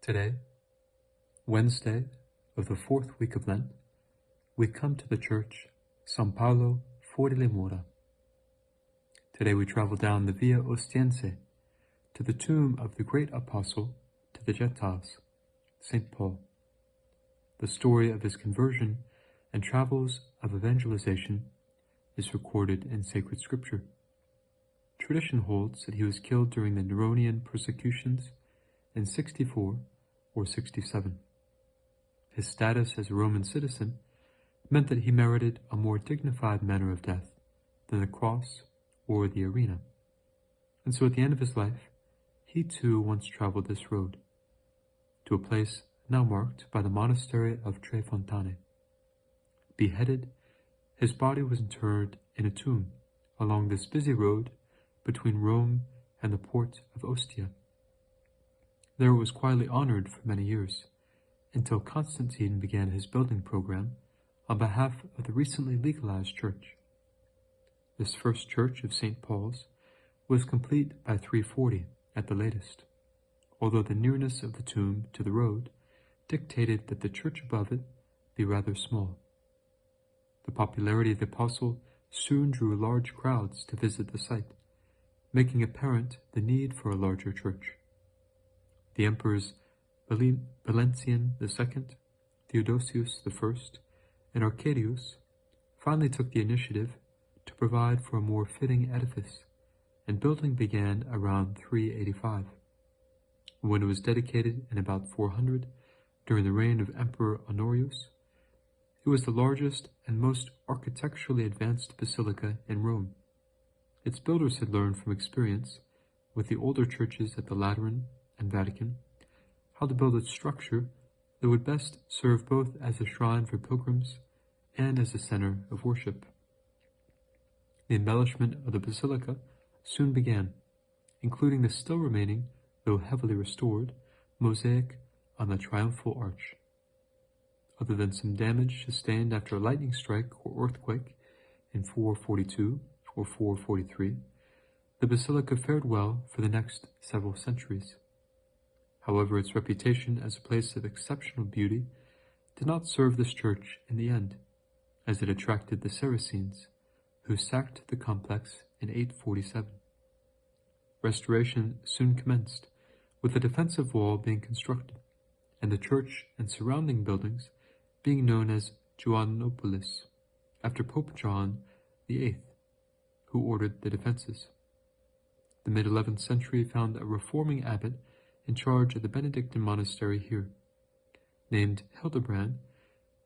Today, Wednesday of the fourth week of Lent, we come to the church San Paolo fuori le mura. Today we travel down the Via Ostiense to the tomb of the great apostle to the Gentiles, St. Paul. The story of his conversion and travels of evangelization is recorded in sacred scripture. Tradition holds that he was killed during the Neronian persecutions in 64 or 67. His status as a Roman citizen meant that he merited a more dignified manner of death than the cross or the arena. And so at the end of his life, he too once traveled this road, to a place now marked by the monastery of Tre Fontane. Beheaded, his body was interred in a tomb along this busy road between Rome and the port of Ostia. There it was quietly honored for many years, until Constantine began his building program on behalf of the recently legalized church. This first church of St. Paul's was complete by 340 at the latest, although the nearness of the tomb to the road dictated that the church above it be rather small. The popularity of the apostle soon drew large crowds to visit the site, making apparent the need for a larger church. The emperors Valentinian II, Theodosius I, and Arcadius finally took the initiative to provide for a more fitting edifice, and building began around 385. When it was dedicated in about 400, during the reign of Emperor Honorius, it was the largest and most architecturally advanced basilica in Rome. Its builders had learned from experience with the older churches at the Lateran and Vatican how to build a structure that would best serve both as a shrine for pilgrims and as a center of worship. The embellishment of the basilica soon began, including the still remaining, though heavily restored, mosaic on the triumphal arch. Other than some damage sustained after a lightning strike or earthquake in 442 or 443, the basilica fared well for the next several centuries. However, its reputation as a place of exceptional beauty did not serve this church in the end, as it attracted the Saracens, who sacked the complex in 847. Restoration soon commenced, with a defensive wall being constructed, and the church and surrounding buildings being known as Joannopolis, after Pope John VIII, who ordered the defenses. The mid-11th century found a reforming abbot in charge of the Benedictine monastery here. Named Hildebrand,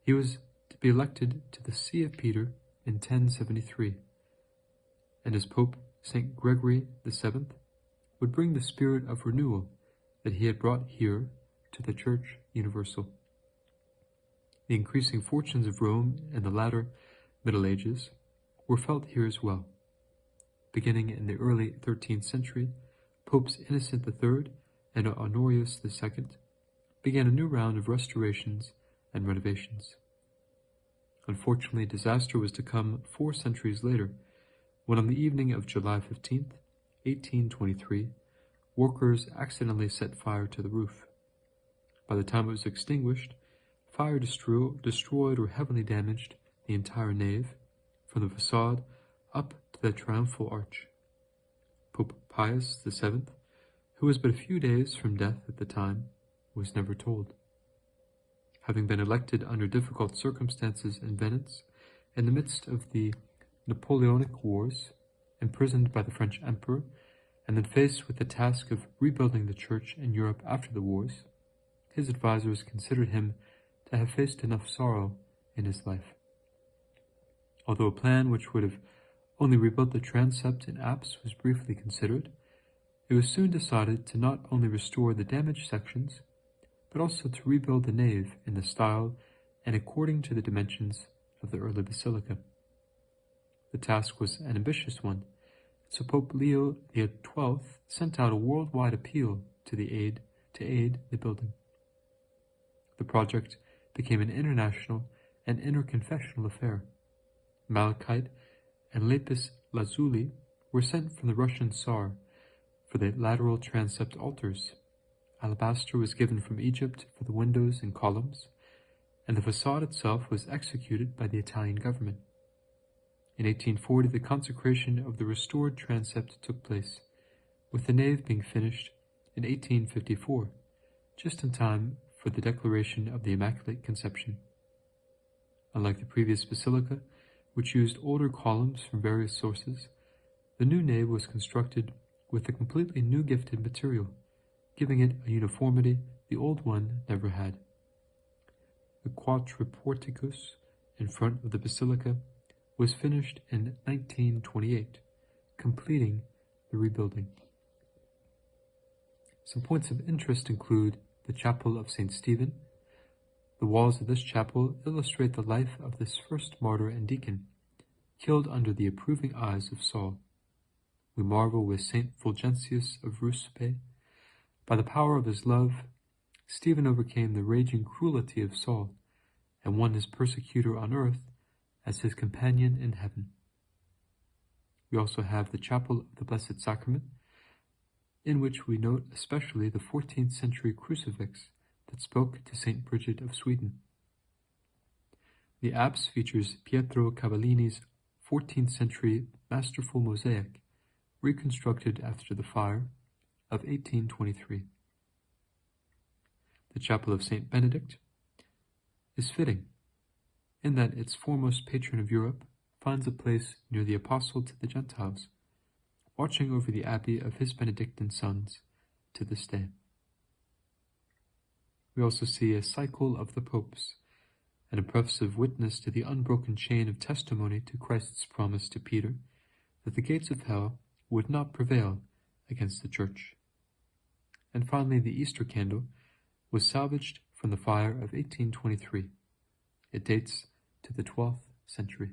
he was to be elected to the See of Peter in 1073, and as Pope St. Gregory VII would bring the spirit of renewal that he had brought here to the Church Universal. The increasing fortunes of Rome in the latter Middle Ages were felt here as well. Beginning in the early 13th century, Popes Innocent III and Honorius II began a new round of restorations and renovations. Unfortunately, disaster was to come 4 centuries later, when on the evening of July 15th, 1823, workers accidentally set fire to the roof. By the time it was extinguished, fire destroyed or heavily damaged the entire nave, from the facade up to the triumphal arch. Pope Pius VII, who was but a few days from death at the time, was never told. Having been elected under difficult circumstances in Venice, in the midst of the Napoleonic Wars, imprisoned by the French Emperor, and then faced with the task of rebuilding the Church in Europe after the wars, his advisors considered him to have faced enough sorrow in his life. Although a plan which would have only rebuilt the transept and apse was briefly considered, it was soon decided to not only restore the damaged sections, but also to rebuild the nave in the style and according to the dimensions of the early basilica. The task was an ambitious one, so Pope Leo XII sent out a worldwide appeal to aid the building. The project became an international and interconfessional affair. Malachite and lapis lazuli were sent from the Russian Tsar for the lateral transept altars, alabaster was given from Egypt for the windows and columns, and the facade itself was executed by the Italian government. In 1840, the consecration of the restored transept took place, with the nave being finished in 1854, just in time for the declaration of the Immaculate Conception. Unlike the previous basilica, which used older columns from various sources, the new nave was constructed with a completely new gifted material, giving it a uniformity the old one never had. The quatreporticus in front of the basilica was finished in 1928, completing the rebuilding. Some points of interest include the Chapel of St. Stephen. The walls of this chapel illustrate the life of this first martyr and deacon, killed under the approving eyes of Saul. We marvel with St. Fulgentius of Ruspe. By the power of his love, Stephen overcame the raging cruelty of Saul and won his persecutor on earth as his companion in heaven. We also have the Chapel of the Blessed Sacrament, in which we note especially the 14th century crucifix that spoke to St. Bridget of Sweden. The apse features Pietro Cavallini's 14th century masterful mosaic, reconstructed after the fire of 1823. The Chapel of St. Benedict is fitting, in that its foremost patron of Europe finds a place near the Apostle to the Gentiles, watching over the abbey of his Benedictine sons to this day. We also see a cycle of the popes, an impressive witness to the unbroken chain of testimony to Christ's promise to Peter that the gates of hell would not prevail against the Church. And finally, the Easter candle was salvaged from the fire of 1823. It dates to the 12th century.